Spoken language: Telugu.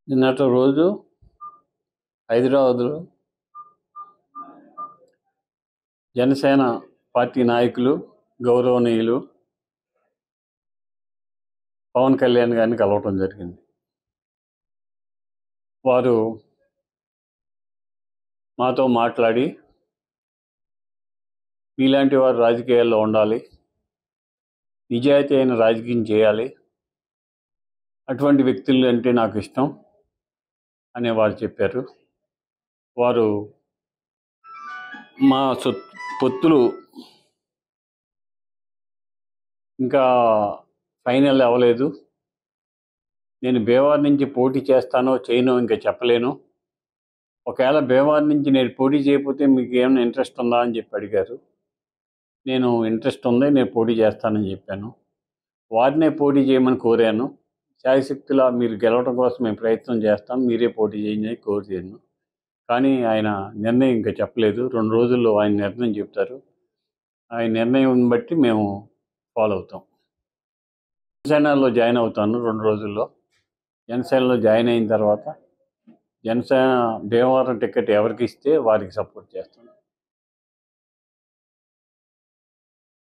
నిన్నటి రోజు హైదరాబాద్లో జనసేన పార్టీ నాయకులు గౌరవనీయులు పవన్ కళ్యాణ్ గారిని కలవటం జరిగింది. వారు మాతో మాట్లాడి మీలాంటి వారు రాజకీయాల్లో ఉండాలి, నిజాయితీ అయిన రాజకీయం చేయాలి, అటువంటి వ్యక్తులు అంటే నాకు ఇష్టం అని వారు చెప్పారు. వారు మా పొత్తులు ఇంకా ఫైనల్ అవ్వలేదు. నేను భీమవరం నుంచి పోటీ చేస్తానో చేయనో ఇంకా చెప్పలేను. ఒకవేళ భీమవరం నుంచి నేను పోటీ చేయకపోతే మీకు ఏమైనా ఇంట్రెస్ట్ ఉందా అని చెప్పి అడిగారు. నేను ఇంట్రెస్ట్ ఉంది, నేను పోటీ చేస్తానని చెప్పాను. వారినే పోటీ చేయమని కోరాను. శాయశక్తులా మీరు గెలవడం కోసం మేము ప్రయత్నం చేస్తాం, మీరే పోటీ చేయండి అని కోరాను. కానీ ఆయన నిర్ణయం ఇంకా చెప్పలేదు. 2 రోజుల్లో ఆయన నిర్ణయం చెప్తారు. ఆయన నిర్ణయం బట్టి మేము ఫాలో అవుతాం. జనసేనలో జాయిన్ అవుతాను 2 రోజుల్లో. జనసేనలో జాయిన్ అయిన తర్వాత జనసేన భీమవరం టికెట్ ఎవరికి ఇస్తే వారికి సపోర్ట్ చేస్తాను.